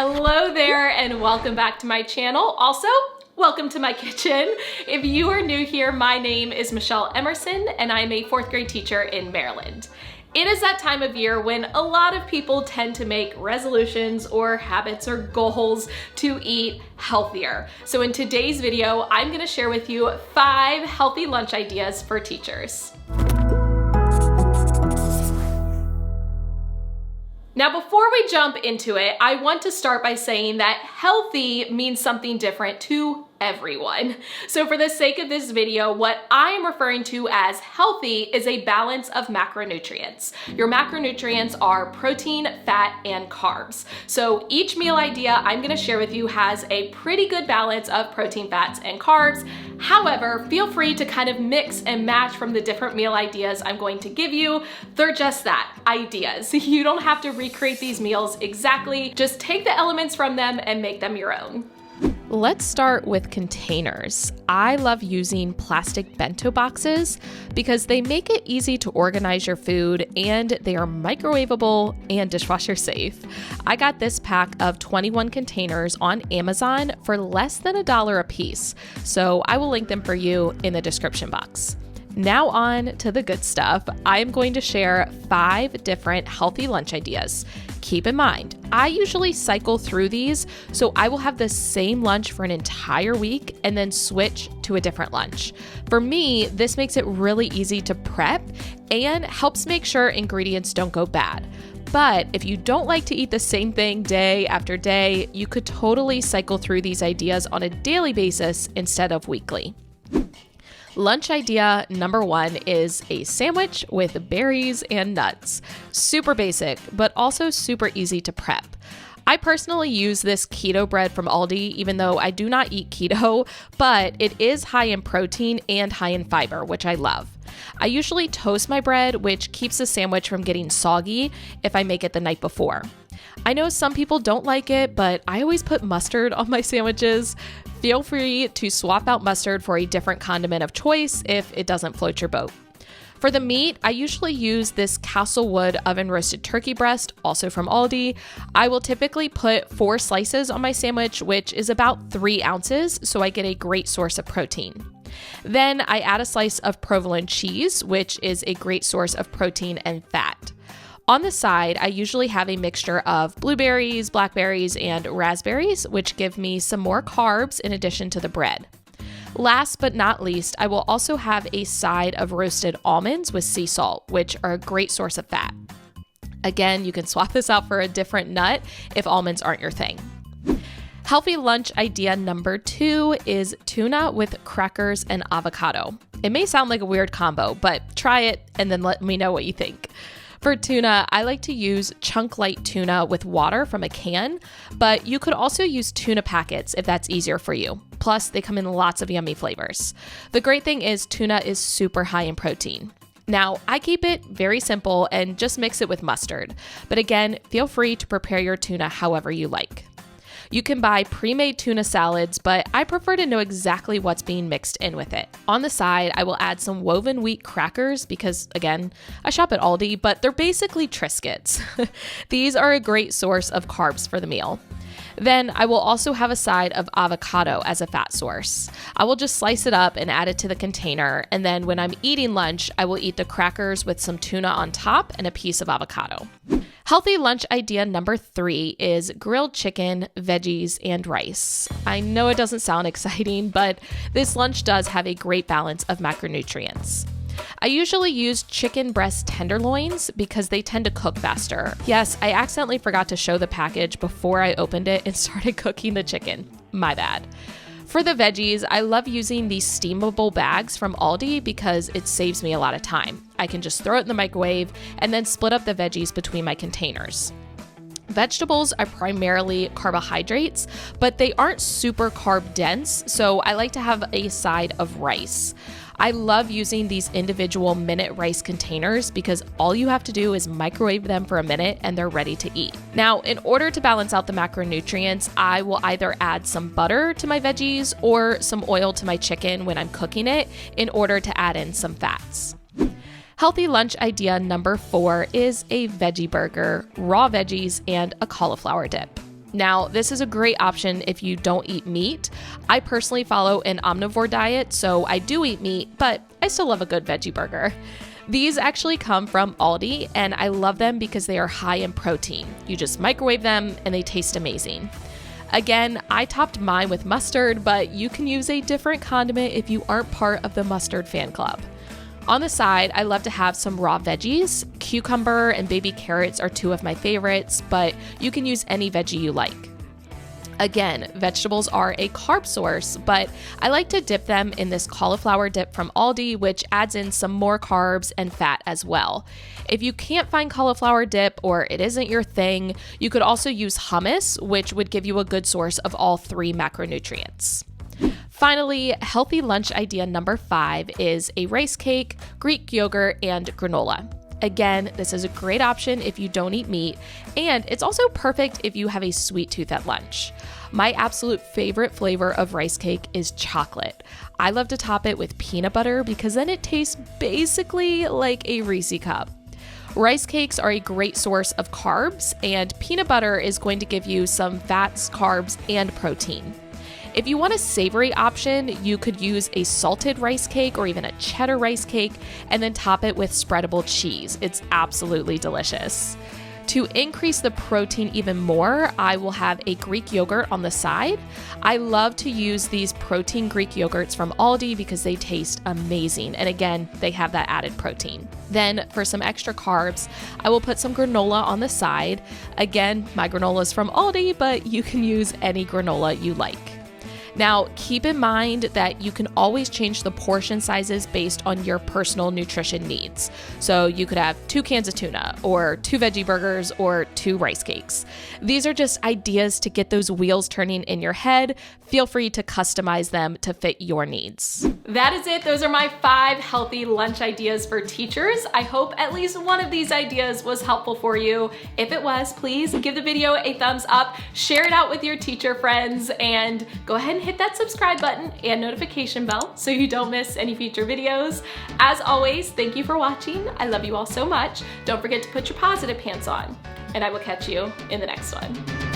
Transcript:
Hello there and welcome back to my channel. Also, welcome to my kitchen. If you are new here, my name is Michelle Emerson and I'm a 4th grade teacher in Maryland. It is that time of year when a lot of people tend to make resolutions or habits or goals to eat healthier. So in today's video, I'm gonna share with you 5 healthy lunch ideas for teachers. Now, before we jump into it, I want to start by saying that healthy means something different to everyone. So for the sake of this video, what I am referring to as healthy is a balance of macronutrients. Your macronutrients are protein, fat, and carbs. So each meal idea I'm gonna share with you has a pretty good balance of protein, fats, and carbs. However, feel free to kind of mix and match from the different meal ideas I'm going to give you. They're just that, ideas. You don't have to recreate these meals exactly. Just take the elements from them and make them your own. Let's start with containers. I love using plastic bento boxes because they make it easy to organize your food and they are microwavable and dishwasher safe. I got this pack of 21 containers on Amazon for less than $1 a piece, so I will link them for you in the description box. Now on to the good stuff. I am going to share 5 different healthy lunch ideas. Keep in mind, I usually cycle through these, so I will have the same lunch for an entire week and then switch to a different lunch. For me, this makes it really easy to prep and helps make sure ingredients don't go bad. But if you don't like to eat the same thing day after day, you could totally cycle through these ideas on a daily basis instead of weekly. Lunch idea number 1 is a sandwich with berries and nuts. Super basic, but also super easy to prep. I personally use this keto bread from Aldi, even though I do not eat keto, but it is high in protein and high in fiber, which I love. I usually toast my bread, which keeps the sandwich from getting soggy if I make it the night before. I know some people don't like it, but I always put mustard on my sandwiches. Feel free to swap out mustard for a different condiment of choice if it doesn't float your boat. For the meat, I usually use this Castlewood oven roasted turkey breast, also from Aldi. I will typically put 4 slices on my sandwich, which is about 3 ounces, so I get a great source of protein. Then I add a slice of provolone cheese, which is a great source of protein and fat. On the side, I usually have a mixture of blueberries, blackberries, and raspberries, which give me some more carbs in addition to the bread. Last but not least, I will also have a side of roasted almonds with sea salt, which are a great source of fat. Again, you can swap this out for a different nut if almonds aren't your thing. Healthy lunch idea number 2 is tuna with crackers and avocado. It may sound like a weird combo, but try it and then let me know what you think. For tuna, I like to use chunk light tuna with water from a can, but you could also use tuna packets if that's easier for you. Plus, they come in lots of yummy flavors. The great thing is tuna is super high in protein. Now, I keep it very simple and just mix it with mustard. But again, feel free to prepare your tuna however you like. You can buy pre-made tuna salads, but I prefer to know exactly what's being mixed in with it. On the side, I will add some woven wheat crackers because, again, I shop at Aldi, but they're basically Triscuits. These are a great source of carbs for the meal. Then I will also have a side of avocado as a fat source. I will just slice it up and add it to the container, and then when I'm eating lunch, I will eat the crackers with some tuna on top and a piece of avocado. Healthy lunch idea number 3 is grilled chicken, veggies, and rice. I know it doesn't sound exciting, but this lunch does have a great balance of macronutrients. I usually use chicken breast tenderloins because they tend to cook faster. Yes, I accidentally forgot to show the package before I opened it and started cooking the chicken. My bad. For the veggies, I love using these steamable bags from Aldi because it saves me a lot of time. I can just throw it in the microwave and then split up the veggies between my containers. Vegetables are primarily carbohydrates, but they aren't super carb dense, so I like to have a side of rice. I love using these individual minute rice containers because all you have to do is microwave them for a minute and they're ready to eat. Now, in order to balance out the macronutrients, I will either add some butter to my veggies or some oil to my chicken when I'm cooking it in order to add in some fats. Healthy lunch idea number 4 is a veggie burger, raw veggies, and a cauliflower dip. Now, this is a great option if you don't eat meat. I personally follow an omnivore diet, so I do eat meat, but I still love a good veggie burger. These actually come from Aldi, and I love them because they are high in protein. You just microwave them and they taste amazing. Again, I topped mine with mustard, but you can use a different condiment if you aren't part of the mustard fan club. On the side, I love to have some raw veggies. Cucumber and baby carrots are two of my favorites, but you can use any veggie you like. Again, vegetables are a carb source, but I like to dip them in this cauliflower dip from Aldi, which adds in some more carbs and fat as well. If you can't find cauliflower dip or it isn't your thing, you could also use hummus, which would give you a good source of all three macronutrients. Finally, healthy lunch idea number 5 is a rice cake, Greek yogurt, and granola. Again, this is a great option if you don't eat meat, and it's also perfect if you have a sweet tooth at lunch. My absolute favorite flavor of rice cake is chocolate. I love to top it with peanut butter because then it tastes basically like a Reese's cup. Rice cakes are a great source of carbs, and peanut butter is going to give you some fats, carbs, and protein. If you want a savory option, you could use a salted rice cake or even a cheddar rice cake and then top it with spreadable cheese. It's absolutely delicious. To increase the protein even more, I will have a Greek yogurt on the side. I love to use these protein Greek yogurts from Aldi because they taste amazing. And again, they have that added protein. Then for some extra carbs, I will put some granola on the side. Again, my granola is from Aldi, but you can use any granola you like. Now, keep in mind that you can always change the portion sizes based on your personal nutrition needs. So you could have 2 cans of tuna or 2 veggie burgers or 2 rice cakes. These are just ideas to get those wheels turning in your head. Feel free to customize them to fit your needs. That is it. Those are my 5 healthy lunch ideas for teachers. I hope at least one of these ideas was helpful for you. If it was, please give the video a thumbs up, share it out with your teacher friends, and go ahead and hit that subscribe button and notification bell so you don't miss any future videos. As always, thank you for watching. I love you all so much. Don't forget to put your positive pants on, and I will catch you in the next one.